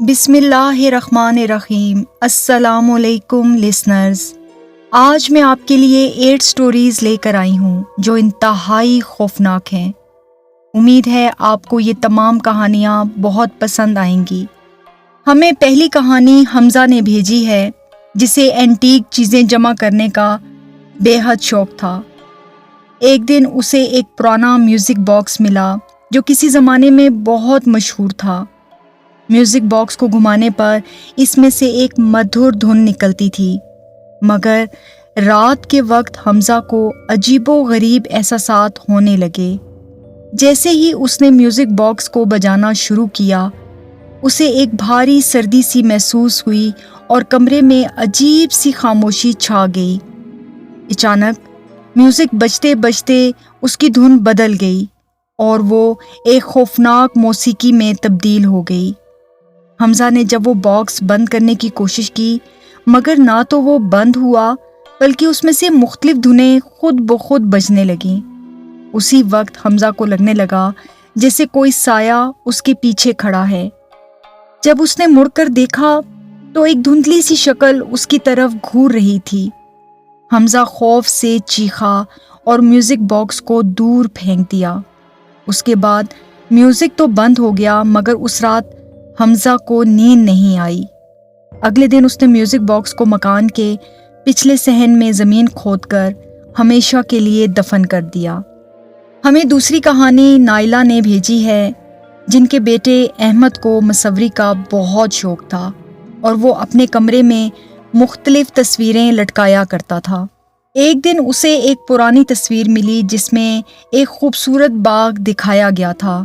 بسم اللہ الرحمن الرحیم۔ السلام علیکم لسنرز، آج میں آپ کے لیے 8 سٹوریز لے کر آئی ہوں جو انتہائی خوفناک ہیں۔ امید ہے آپ کو یہ تمام کہانیاں بہت پسند آئیں گی۔ ہمیں پہلی کہانی حمزہ نے بھیجی ہے، جسے اینٹیک چیزیں جمع کرنے کا بے حد شوق تھا۔ ایک دن اسے ایک پرانا میوزک باکس ملا جو کسی زمانے میں بہت مشہور تھا۔ میوزک باکس کو گھمانے پر اس میں سے ایک مدھر دھن نکلتی تھی، مگر رات کے وقت حمزہ کو عجیب و غریب احساسات ہونے لگے۔ جیسے ہی اس نے میوزک باکس کو بجانا شروع کیا، اسے ایک بھاری سردی سی محسوس ہوئی اور کمرے میں عجیب سی خاموشی چھا گئی۔ اچانک میوزک بجتے بجتے اس کی دھن بدل گئی اور وہ ایک خوفناک موسیقی میں تبدیل ہو گئی۔ حمزہ نے جب وہ باکس بند کرنے کی کوشش کی، مگر نہ تو وہ بند ہوا بلکہ اس میں سے مختلف دھنیں خود بخود بجنے لگیں۔ اسی وقت حمزہ کو لگنے لگا جیسے کوئی سایہ اس کے پیچھے کھڑا ہے۔ جب اس نے مڑ کر دیکھا تو ایک دھندلی سی شکل اس کی طرف گھور رہی تھی۔ حمزہ خوف سے چیخا اور میوزک باکس کو دور پھینک دیا۔ اس کے بعد میوزک تو بند ہو گیا، مگر اس رات حمزہ کو نیند نہیں آئی۔ اگلے دن اس نے میوزک باکس کو مکان کے پچھلے صحن میں زمین کھود کر ہمیشہ کے لیے دفن کر دیا۔ ہمیں دوسری کہانی نائلہ نے بھیجی ہے، جن کے بیٹے احمد کو مصوری کا بہت شوق تھا اور وہ اپنے کمرے میں مختلف تصویریں لٹکایا کرتا تھا۔ ایک دن اسے ایک پرانی تصویر ملی جس میں ایک خوبصورت باغ دکھایا گیا تھا۔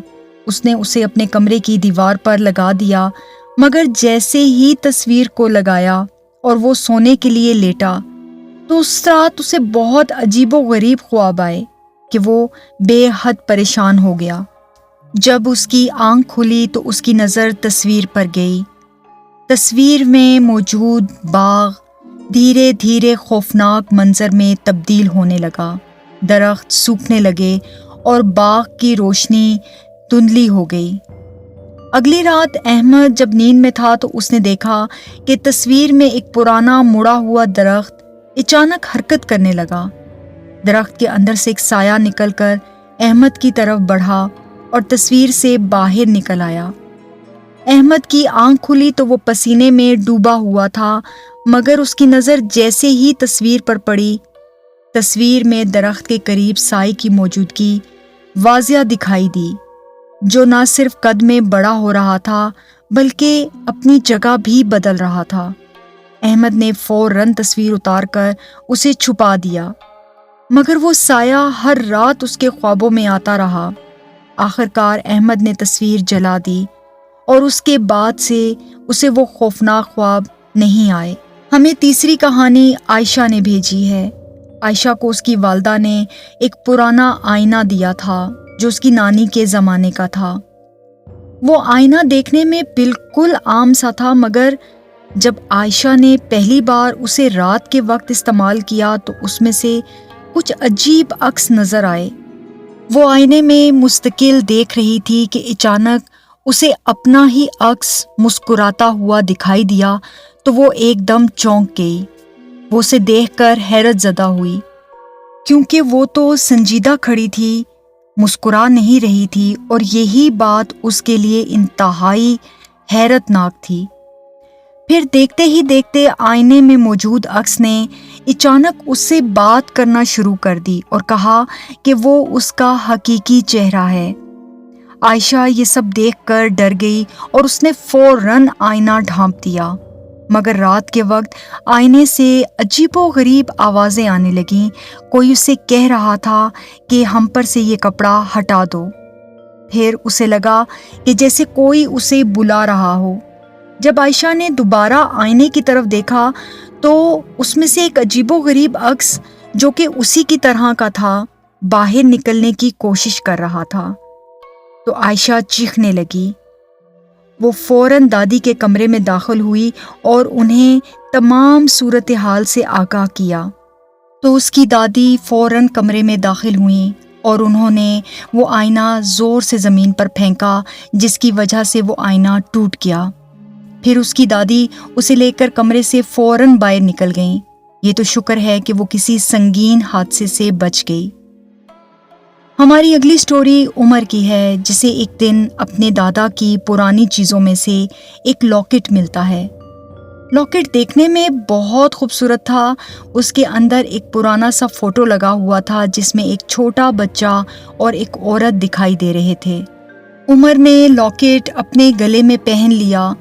اس نے اسے اپنے کمرے کی دیوار پر لگا دیا، مگر جیسے ہی تصویر کو لگایا اور وہ سونے کے لیے لیٹا تو اس رات اسے بہت عجیب و غریب خواب آئے کہ وہ بے حد پریشان ہو گیا۔ جب اس کی آنکھ کھلی تو اس کی نظر تصویر پر گئی۔ تصویر میں موجود باغ دھیرے دھیرے خوفناک منظر میں تبدیل ہونے لگا۔ درخت سوکھنے لگے اور باغ کی روشنی دھندلی ہو گئی۔ اگلی رات احمد جب نیند میں تھا تو اس نے دیکھا کہ تصویر میں ایک پرانا مڑا ہوا درخت اچانک حرکت کرنے لگا۔ درخت کے اندر سے ایک سایہ نکل کر احمد کی طرف بڑھا اور تصویر سے باہر نکل آیا۔ احمد کی آنکھ کھلی تو وہ پسینے میں ڈوبا ہوا تھا، مگر اس کی نظر جیسے ہی تصویر پر پڑی، تصویر میں درخت کے قریب سائے کی موجودگی واضح دکھائی دی، جو نہ صرف قد میں بڑا ہو رہا تھا بلکہ اپنی جگہ بھی بدل رہا تھا۔ احمد نے فوراً تصویر اتار کر اسے چھپا دیا، مگر وہ سایہ ہر رات اس کے خوابوں میں آتا رہا۔ آخرکار احمد نے تصویر جلا دی اور اس کے بعد سے اسے وہ خوفناک خواب نہیں آئے۔ ہمیں تیسری کہانی عائشہ نے بھیجی ہے۔ عائشہ کو اس کی والدہ نے ایک پرانا آئینہ دیا تھا جو اس کی نانی کے زمانے کا تھا۔ وہ آئینہ دیکھنے میں بالکل عام سا تھا، مگر جب عائشہ نے پہلی بار اسے رات کے وقت استعمال کیا تو اس میں سے کچھ عجیب عکس نظر آئے۔ وہ آئینے میں مستقل دیکھ رہی تھی کہ اچانک اسے اپنا ہی عکس مسکراتا ہوا دکھائی دیا تو وہ ایک دم چونک گئی۔ وہ اسے دیکھ کر حیرت زدہ ہوئی، کیونکہ وہ تو سنجیدہ کھڑی تھی، مسکرا نہیں رہی تھی، اور یہی بات اس کے لیے انتہائی حیرت ناک تھی۔ پھر دیکھتے ہی دیکھتے آئینے میں موجود عکس نے اچانک اس سے بات کرنا شروع کر دی اور کہا کہ وہ اس کا حقیقی چہرہ ہے۔ عائشہ یہ سب دیکھ کر ڈر گئی اور اس نے فوراً آئینہ ڈھانپ دیا، مگر رات کے وقت آئینے سے عجیب و غریب آوازیں آنے لگیں۔ کوئی اسے کہہ رہا تھا کہ ہم پر سے یہ کپڑا ہٹا دو۔ پھر اسے لگا کہ جیسے کوئی اسے بلا رہا ہو۔ جب عائشہ نے دوبارہ آئینے کی طرف دیکھا تو اس میں سے ایک عجیب و غریب عکس جو کہ اسی کی طرح کا تھا باہر نکلنے کی کوشش کر رہا تھا۔ تو عائشہ چیخنے لگی۔ وہ فوراً دادی کے کمرے میں داخل ہوئی اور انہیں تمام صورتحال سے آگاہ کیا۔ تو اس کی دادی فوراً کمرے میں داخل ہوئیں اور انہوں نے وہ آئینہ زور سے زمین پر پھینکا، جس کی وجہ سے وہ آئینہ ٹوٹ گیا۔ پھر اس کی دادی اسے لے کر کمرے سے فوراً باہر نکل گئیں۔ یہ تو شکر ہے کہ وہ کسی سنگین حادثے سے بچ گئی۔ ہماری اگلی سٹوری عمر کی ہے، جسے ایک دن اپنے دادا کی پرانی چیزوں میں سے ایک لاکٹ ملتا ہے۔ لاکٹ دیکھنے میں بہت خوبصورت تھا۔ اس کے اندر ایک پرانا سا فوٹو لگا ہوا تھا جس میں ایک چھوٹا بچہ اور ایک عورت دکھائی دے رہے تھے۔ عمر نے لاکٹ اپنے گلے میں پہن لیا،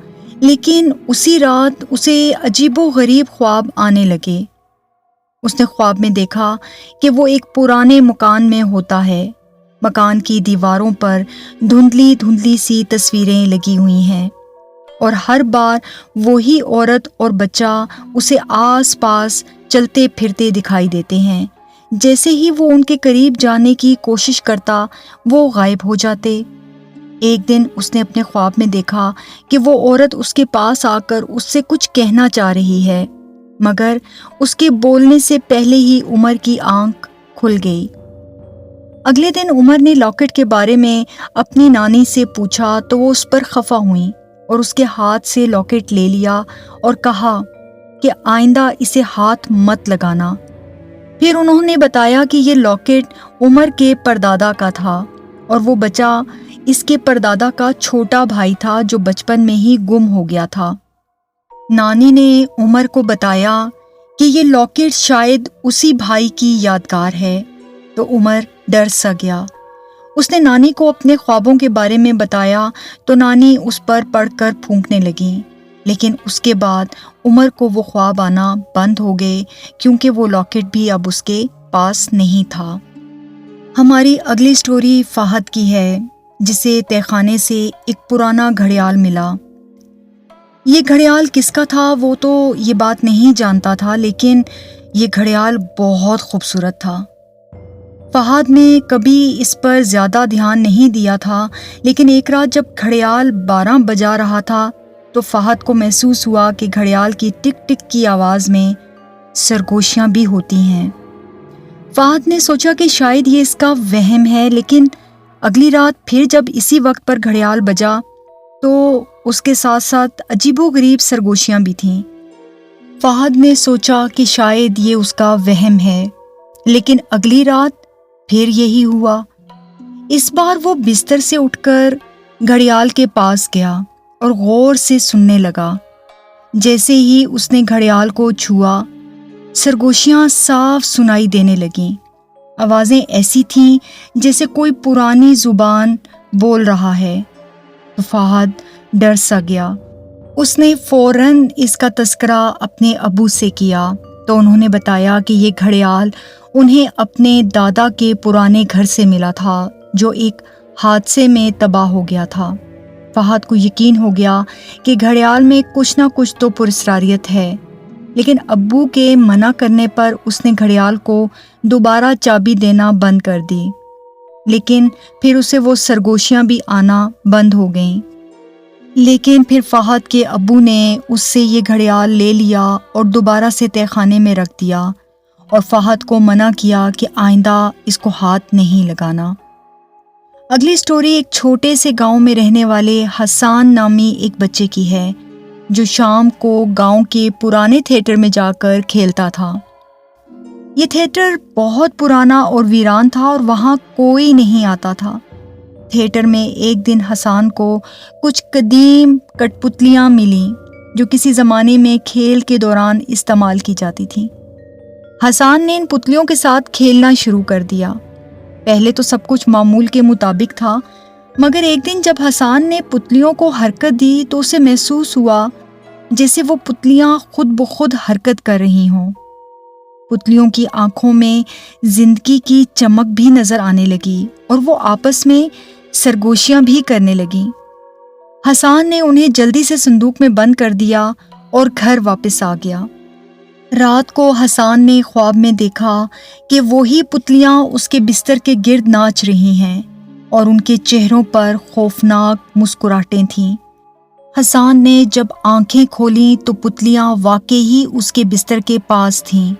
لیکن اسی رات اسے عجیب و غریب خواب آنے لگے۔ اس نے خواب میں دیکھا کہ وہ ایک پرانے مکان میں ہوتا ہے۔ مکان کی دیواروں پر دھندلی دھندلی سی تصویریں لگی ہوئی ہیں، اور ہر بار وہی عورت اور بچہ اسے آس پاس چلتے پھرتے دکھائی دیتے ہیں۔ جیسے ہی وہ ان کے قریب جانے کی کوشش کرتا، وہ غائب ہو جاتے۔ ایک دن اس نے اپنے خواب میں دیکھا کہ وہ عورت اس کے پاس آ کر اس سے کچھ کہنا چاہ رہی ہے، مگر اس کے بولنے سے پہلے ہی عمر کی آنکھ کھل گئی۔ اگلے دن عمر نے لاکٹ کے بارے میں اپنی نانی سے پوچھا تو وہ اس پر خفا ہوئیں اور اس کے ہاتھ سے لاکٹ لے لیا اور کہا کہ آئندہ اسے ہاتھ مت لگانا۔ پھر انہوں نے بتایا کہ یہ لاکٹ عمر کے پردادا کا تھا، اور وہ بچہ اس کے پردادا کا چھوٹا بھائی تھا جو بچپن میں ہی گم ہو گیا تھا۔ نانی نے عمر کو بتایا کہ یہ لاکٹ شاید اسی بھائی کی یادگار ہے، تو عمر ڈر سا گیا۔ اس نے نانی کو اپنے خوابوں کے بارے میں بتایا تو نانی اس پر پڑھ کر پھونکنے لگیں، لیکن اس کے بعد عمر کو وہ خواب آنا بند ہو گئے، کیونکہ وہ لاکٹ بھی اب اس کے پاس نہیں تھا۔ ہماری اگلی سٹوری فہد کی ہے، جسے تہہ خانے سے ایک پرانا گھڑیال ملا۔ یہ گھڑیال کس کا تھا وہ تو یہ بات نہیں جانتا تھا، لیکن یہ گھڑیال بہت خوبصورت تھا۔ فہد نے کبھی اس پر زیادہ دھیان نہیں دیا تھا، لیکن ایک رات جب گھڑیال 12 بجا رہا تھا تو فہد کو محسوس ہوا کہ گھڑیال کی ٹک ٹک کی آواز میں سرگوشیاں بھی ہوتی ہیں۔ فہد نے سوچا کہ شاید یہ اس کا وہم ہے، لیکن اگلی رات پھر جب اسی وقت پر گھڑیال بجا تو اس کے ساتھ ساتھ عجیب و غریب سرگوشیاں بھی تھیں۔ فہد نے سوچا کہ شاید یہ اس کا وہم ہے، لیکن اگلی رات پھر یہی ہوا۔ اس بار وہ بستر سے اٹھ کر گھڑیال کے پاس گیا اور غور سے سننے لگا۔ جیسے ہی اس نے گھڑیال کو چھوا، سرگوشیاں صاف سنائی دینے لگیں۔ آوازیں ایسی تھیں جیسے کوئی پرانی زبان بول رہا ہے۔ تو فہد ڈر سا گیا۔ اس نے فوراً اس کا تذکرہ اپنے ابو سے کیا تو انہوں نے بتایا کہ یہ گھڑیال انہیں اپنے دادا کے پرانے گھر سے ملا تھا، جو ایک حادثے میں تباہ ہو گیا تھا۔ فہد کو یقین ہو گیا کہ گھڑیال میں کچھ نہ کچھ تو پراسراریت ہے، لیکن ابو کے منع کرنے پر اس نے گھڑیال کو دوبارہ چابی دینا بند کر دی، لیکن پھر اسے وہ سرگوشیاں بھی آنا بند ہو گئیں۔ لیکن پھر فہد کے ابو نے اس سے یہ گھڑیال لے لیا اور دوبارہ سے تہہ خانے میں رکھ دیا، اور فہد کو منع کیا کہ آئندہ اس کو ہاتھ نہیں لگانا۔ اگلی سٹوری ایک چھوٹے سے گاؤں میں رہنے والے حسان نامی ایک بچے کی ہے، جو شام کو گاؤں کے پرانے تھیٹر میں جا کر کھیلتا تھا۔ یہ تھیٹر بہت پرانا اور ویران تھا اور وہاں کوئی نہیں آتا تھا۔ تھیٹر میں ایک دن حسان کو کچھ قدیم کٹ پتلیاں ملیں جو کسی زمانے میں کھیل کے دوران استعمال کی جاتی تھیں۔ حسان نے ان پتلیوں کے ساتھ کھیلنا شروع کر دیا۔ پہلے تو سب کچھ معمول کے مطابق تھا، مگر ایک دن جب حسان نے پتلیوں کو حرکت دی تو اسے محسوس ہوا جیسے وہ پتلیاں خود بخود حرکت کر رہی ہوں۔ پتلیوں کی آنکھوں میں زندگی کی چمک بھی نظر آنے لگی اور وہ آپس میں سرگوشیاں بھی کرنے لگیں۔ حسان نے انہیں جلدی سے صندوق میں بند کر دیا اور گھر واپس آ گیا۔ رات کو حسان نے خواب میں دیکھا کہ وہی پتلیاں اس کے بستر کے گرد ناچ رہی ہیں اور ان کے چہروں پر خوفناک مسکراہٹیں تھیں۔ حسان نے جب آنکھیں کھولیں تو پتلیاں واقعی ہی اس کے بستر کے پاس تھیں۔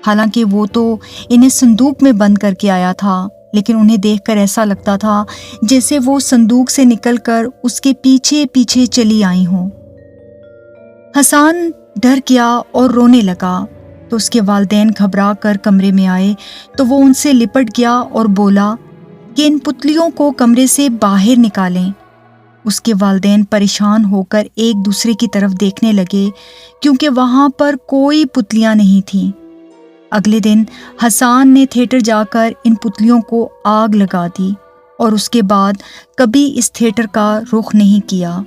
حالانکہ وہ تو انہیں صندوق میں بند کر کے آیا تھا، لیکن انہیں دیکھ کر ایسا لگتا تھا جیسے وہ صندوق سے نکل کر اس کے پیچھے پیچھے چلی آئی ہوں۔ حسان ڈر گیا اور رونے لگا تو اس کے والدین گھبرا کر کمرے میں آئے تو وہ ان سے لپٹ گیا اور بولا کہ ان پتلیوں کو کمرے سے باہر نکالیں۔ اس کے والدین پریشان ہو کر ایک دوسرے کی طرف دیکھنے لگے کیونکہ وہاں پر کوئی پتلیاں نہیں تھیں۔ اگلے دن حسان نے تھیٹر جا کر ان پتلیوں کو آگ لگا دی اور اس کے بعد کبھی اس تھیٹر کا رخ نہیں کیا۔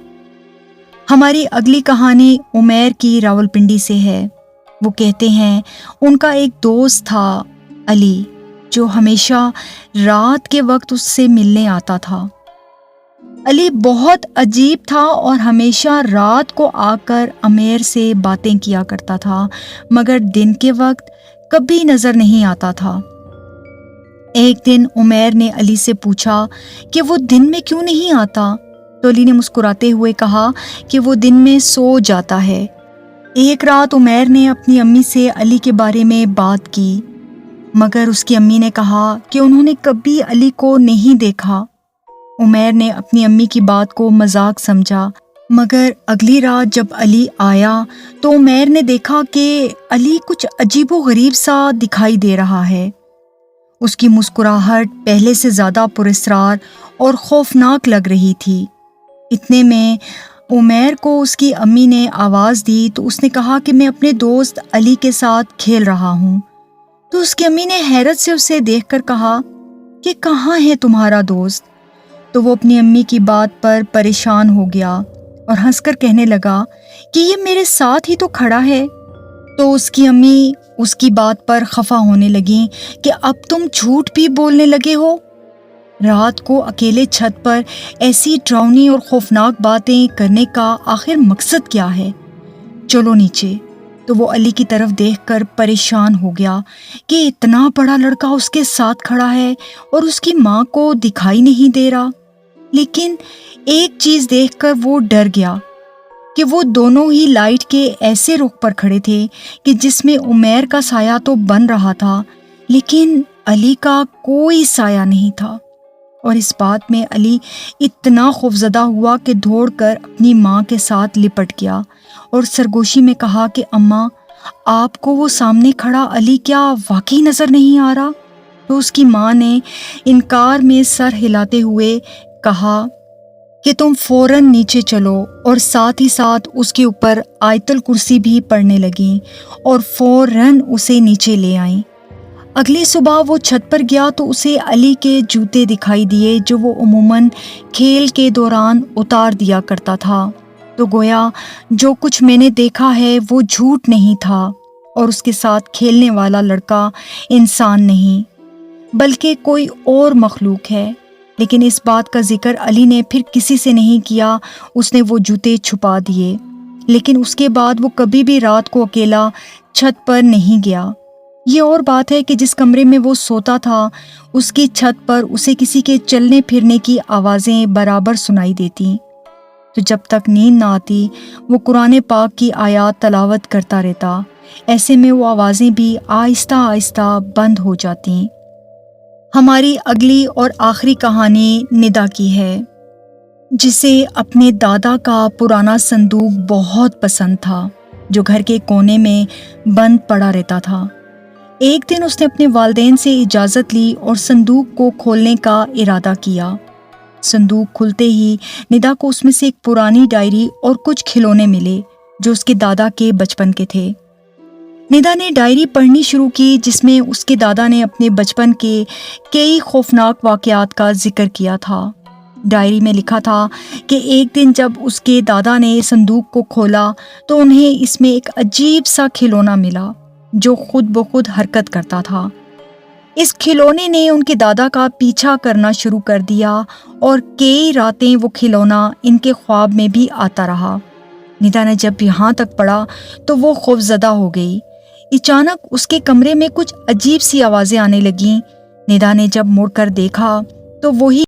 ہماری اگلی کہانی عمیر کی راولپنڈی سے ہے۔ وہ کہتے ہیں ان کا ایک دوست تھا علی، جو ہمیشہ رات کے وقت اس سے ملنے آتا تھا۔ علی بہت عجیب تھا اور ہمیشہ رات کو آ کر عمیر سے باتیں کیا کرتا تھا، مگر دن کے وقت کبھی نظر نہیں آتا تھا۔ ایک دن عمیر نے علی سے پوچھا کہ وہ دن میں کیوں نہیں آتا، تو علی نے مسکراتے ہوئے کہا کہ وہ دن میں سو جاتا ہے۔ ایک رات عمیر نے اپنی امی سے علی کے بارے میں بات کی، مگر اس کی امی نے کہا کہ انہوں نے کبھی علی کو نہیں دیکھا۔ عمیر نے اپنی امی کی بات کو مذاق سمجھا، مگر اگلی رات جب علی آیا تو عمیر نے دیکھا کہ علی کچھ عجیب و غریب سا دکھائی دے رہا ہے۔ اس کی مسکراہٹ پہلے سے زیادہ پراسرار اور خوفناک لگ رہی تھی۔ اتنے میں عمیر کو اس کی امی نے آواز دی تو اس نے کہا کہ میں اپنے دوست علی کے ساتھ کھیل رہا ہوں۔ تو اس کی امی نے حیرت سے اسے دیکھ کر کہا کہ کہاں ہے تمہارا دوست؟ تو وہ اپنی امی کی بات پر پریشان ہو گیا اور ہنس کر کہنے لگا کہ یہ میرے ساتھ ہی تو کھڑا ہے۔ تو اس کی امی اس کی بات پر خفا ہونے لگیں کہ اب تم جھوٹ بھی بولنے لگے ہو۔ رات کو اکیلے چھت پر ایسی ڈراؤنی اور خوفناک باتیں کرنے کا آخر مقصد کیا ہے؟ چلو نیچے۔ تو وہ علی کی طرف دیکھ کر پریشان ہو گیا کہ اتنا بڑا لڑکا اس کے ساتھ کھڑا ہے اور اس کی ماں کو دکھائی نہیں دے رہا۔ لیکن ایک چیز دیکھ کر وہ ڈر گیا کہ وہ دونوں ہی لائٹ کے ایسے رخ پر کھڑے تھے کہ جس میں عمیر کا سایہ تو بن رہا تھا لیکن علی کا کوئی سایہ نہیں تھا۔ اور اس بات میں علی اتنا خوفزدہ ہوا کہ دوڑ کر اپنی ماں کے ساتھ لپٹ گیا اور سرگوشی میں کہا کہ اماں، آپ کو وہ سامنے کھڑا علی کیا واقعی نظر نہیں آ رہا؟ تو اس کی ماں نے انکار میں سر ہلاتے ہوئے کہا کہ تم فوراً نیچے چلو، اور ساتھ ہی ساتھ اس کے اوپر آیت الکرسی بھی پڑھنے لگیں اور فوراً اسے نیچے لے آئیں۔ اگلی صبح وہ چھت پر گیا تو اسے علی کے جوتے دکھائی دیے جو وہ عموماً کھیل کے دوران اتار دیا کرتا تھا۔ تو گویا جو کچھ میں نے دیکھا ہے وہ جھوٹ نہیں تھا اور اس کے ساتھ کھیلنے والا لڑکا انسان نہیں بلکہ کوئی اور مخلوق ہے۔ لیکن اس بات کا ذکر علی نے پھر کسی سے نہیں کیا، اس نے وہ جوتے چھپا دیے۔ لیکن اس کے بعد وہ کبھی بھی رات کو اکیلا چھت پر نہیں گیا۔ یہ اور بات ہے کہ جس کمرے میں وہ سوتا تھا اس کی چھت پر اسے کسی کے چلنے پھرنے کی آوازیں برابر سنائی دیتی۔ تو جب تک نیند نہ آتی وہ قرآن پاک کی آیات تلاوت کرتا رہتا۔ ایسے میں وہ آوازیں بھی آہستہ آہستہ بند ہو جاتی۔ ہماری اگلی اور آخری کہانی ندا کی ہے، جسے اپنے دادا کا پرانا صندوق بہت پسند تھا جو گھر کے کونے میں بند پڑا رہتا تھا۔ ایک دن اس نے اپنے والدین سے اجازت لی اور صندوق کو کھولنے کا ارادہ کیا۔ صندوق کھلتے ہی ندا کو اس میں سے ایک پرانی ڈائری اور کچھ کھلونے ملے جو اس کے دادا کے بچپن کے تھے۔ ندا نے ڈائری پڑھنی شروع کی جس میں اس کے دادا نے اپنے بچپن کے کئی خوفناک واقعات کا ذکر کیا تھا۔ ڈائری میں لکھا تھا کہ ایک دن جب اس کے دادا نے صندوق کو کھولا تو انہیں اس میں ایک عجیب سا کھلونا ملا جو خود بخود حرکت کرتا تھا۔ اس کھلونے نے ان کے دادا کا پیچھا کرنا شروع کر دیا اور کئی راتیں وہ کھلونا ان کے خواب میں بھی آتا رہا۔ ندا نے جب یہاں تک پڑھا تو وہ خوفزدہ ہو گئی۔ اچانک اس کے کمرے میں کچھ عجیب سی آوازیں آنے لگیں۔ ندا نے جب مڑ کر دیکھا تو وہی